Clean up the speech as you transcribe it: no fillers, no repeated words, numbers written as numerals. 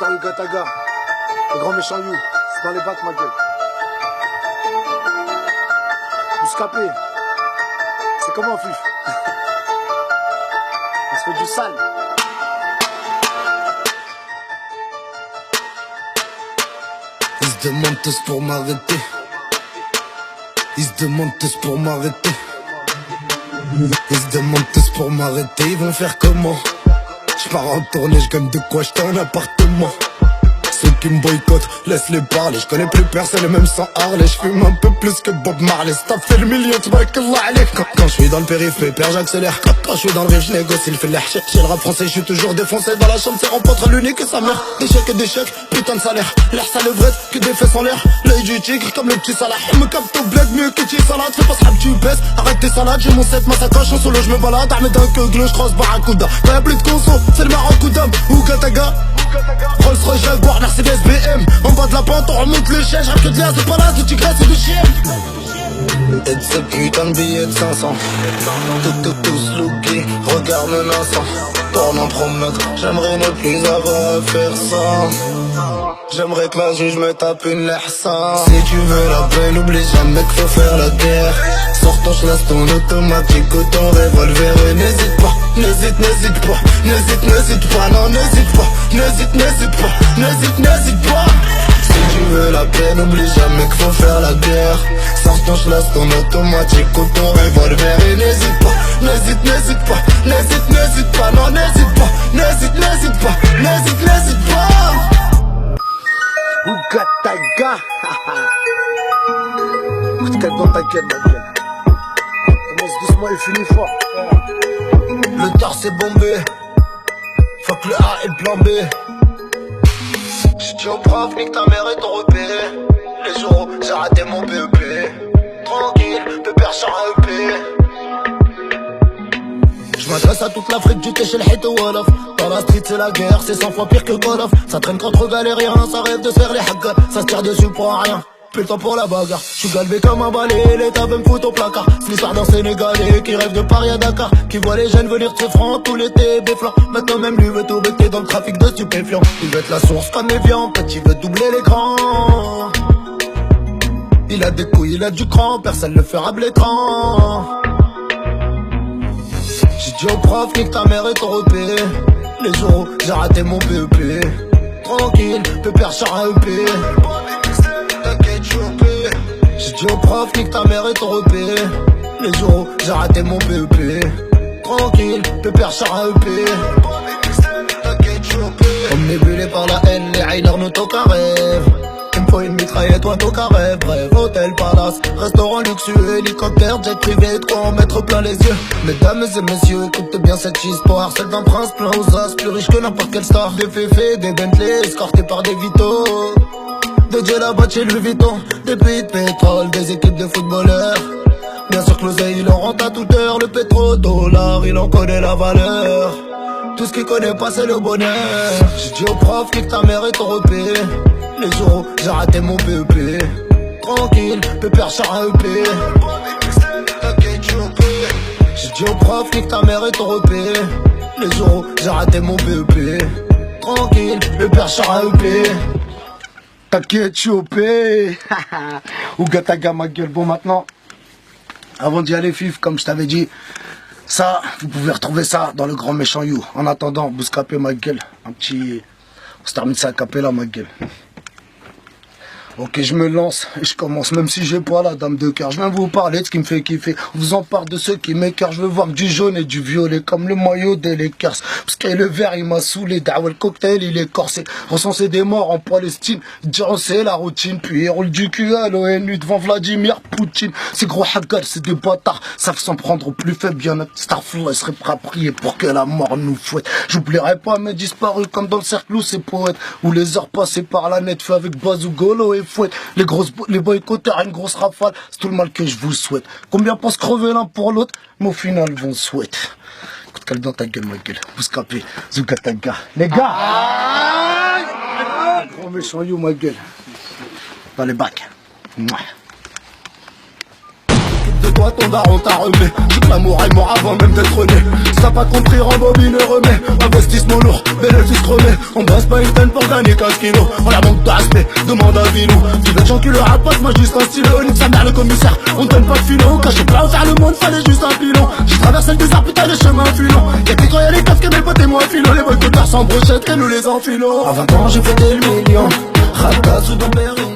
Mr. Ugataga, le grand méchant You, c'est dans les bacs ma gueule. Bouscapé, c'est comment Fif? On se fait du sale. Ils se demandent tous pour m'arrêter. Ils se demandent tous pour m'arrêter. Ils se demandent tous pour m'arrêter. Ils vont faire comment? J'pars en tournée, j'gagne de quoi acheter un appartement. Ceux qui me boycottent, laisse-les parler. J'connais plus personne et même sans Harley. J'fume un peu plus que Bob Marley. Si t'as fait le million, t'barkallah alik. Quand j'suis dans le périph', pépère, j'accélère. Quand j'suis dans le riff, j'négocie le filaire. Chez le rap français, j'suis toujours défoncé. Dans la chambre, c'est rencontre l'unique et sa mère. D'échec et d'échec, putain de salaire. L'air ça levrette, que des fesses en l'air. L'œil du tigre comme le petit Salah. On me capte au bled mieux que tu salade. Fais pas ce rap, tu baisses. Arrête tes salades, j'ai mon set, ma sacoche. En solo, j'me balade. Ahmed un que glou, j'crosse Barracuda. Quand y'a plus de conso, c'est le Maracouda. Ugataga. Rolls Royce, Jaguar, Mercedes, BM. En bas de la pente, on remonte le chien. J'rappe que de l'air, de palace, de tigresse et de chien. Et de ce putain de billet de 500. Tous lookés, regarde menaçant. Tourne en promenade, j'aimerais ne plus avoir à faire ça. J'aimerais que la juge me tape une lehsa. Si tu veux la paix, n'oublie jamais qu'il faut faire la guerre. Sors ton chlasse, ton automatique ou ton revolver. Et n'hésite pas, n'hésite pas. N'hésite pas, non n'hésite pas. N'hésite pas. Si tu veux la paix, n'oublie jamais qu'il faut faire la guerre. Sors ton chlasse, ton automatique ou ton revolver. Et n'hésite pas, n'hésite pas, non n'hésite pas. N'hésite pas. Ugataga. Regarde dans ta gueule ma gueule. Commence doucement et finis fort. Le tard c'est bombé. Fuck le A et le plan B. J'dis au prof, nique ta mère et ton repéré. Les jours où j'ai raté mon BEP. Tranquille, pépère sur un EP. J'm'adresse à toute l'Afrique du chez le hit ou Wolof. Dans la street c'est la guerre, c'est 100 fois pire que Call of. Ça traîne contre galériens, ça rêve de se faire les hackers. Ça se tire dessus pour rien, plus le temps pour la bagarre. J'suis galvé comme un balai, l'état veut me foutre au placard. C'est l'histoire d'un Sénégalais qui rêve de Paris à Dakar. Qui voit les jeunes venir de ses francs tout l'été béflant. Maintenant même lui veut tout bêter dans le trafic de stupéfiants. Il veut être la source comme Evian, peut il veut doubler l'écran. Il a des couilles, il a du cran, personne le fera à l'écran. J'ai dit au prof, nique ta mère et ton repéré. Les jours où j'ai raté mon BEP. Tranquille, pépère sur un EP. T'inquiète, j'suis OP. J'ai dit au prof, nique ta mère et ton repéré. Les jours où j'ai raté mon BEP. Tranquille, pépère sur un EP. T'inquiète, j'suis OP. Omnibulé par la haine, les hainers nous toquent un rêve. Il me faut une mitraillette ou un tocarève. Bref, hôtel, palace, restaurant luxueux, hélicoptère, jet privé, de quoi en mettre plein les yeux. Mesdames et messieurs, écoutez bien cette histoire. Celle d'un prince plein aux as, plus riche que n'importe quelle star. Des féfés, des Bentley, escortés par des Vito. Des Djellaba chez Louis Vuitton. Des pays de pétrole, des équipes de footballeurs. Bien sûr que l'oseille, il en rentre à toute heure. Le pétrodollar, il en connaît la valeur. Tout ce qu'il connaît pas, c'est le bonheur. J'ai dit au prof, nique ta mère et ton repéré. Les jours où j'ai raté mon BEP. Tranquille, pépère sur un EP. T'inquiète, j'suis OP. J'ai dit au prof, nique ta mère et ton repéré. Les jours où j'ai raté mon BEP. Tranquille, pépère sur un EP. T'inquiète, je suis OP. Ugataga ma gueule. Bon maintenant, avant d'y aller Fif, comme je t'avais dit, ça, vous pouvez retrouver ça dans le grand méchant You. En attendant, Bouscapé ma gueule. Un petit... On se termine ça à capella ma gueule. Ok, je me lance et je commence, même si j'ai pas la dame de cœur. Je viens vous parler de ce qui me fait kiffer. On vous en parle de ceux qui m'écœurent. Je veux voir du jaune et du violet, comme le maillot des Lakers. Parce que le vert, il m'a saoulé. Dawa, le cocktail, il est corsé. Recenser des morts en Palestine. Dire, c'est la routine. Puis il roule du cul à l'ONU devant Vladimir Poutine. Ces gros hackers, c'est des bâtards. Savent s'en prendre au plus faible. Bien notre Starflow, elle serait prêt à prier pour que la mort nous fouette. J'oublierai pas mes disparus, comme dans le cercle où c'est poète. Où les heures passées par la net, fait avec Bazou, Golo et fouette. Les boycotteurs, une grosse rafale, c'est tout le mal que je vous souhaite. Combien pensent crever l'un pour l'autre, mais au final vont souhaiter. Écoute, cale dans ta gueule, ma gueule. Bouscapé, Ugataga. Les gars, gros méchant You, ma gueule. Dans les bacs. Mouah. toi ton daron t'a remis. J'ai que l'amour est mort avant même d'être né. Si t'as pas compris, rembobine et remets. Investissement lourd, bénéfice chromé. On baisse pas une peine pour gagner 15 kilos. On la manque de respect, demande à Vino. Tu veux des gens qui le rapatent, moi juste un stylo. Nique sa mère le commissaire, on donne pas de filon. Quand j'ai pas faire le monde, fallait juste un pilon. J'ai traversé le désert, putain les chemins filons. Y'a que quand y'a les keufs que mes potes et moi filons. Les boycotteurs sans brochette et nous les enfilons. À 20 ans j'ai fait des millions. Rata sous dans Berry.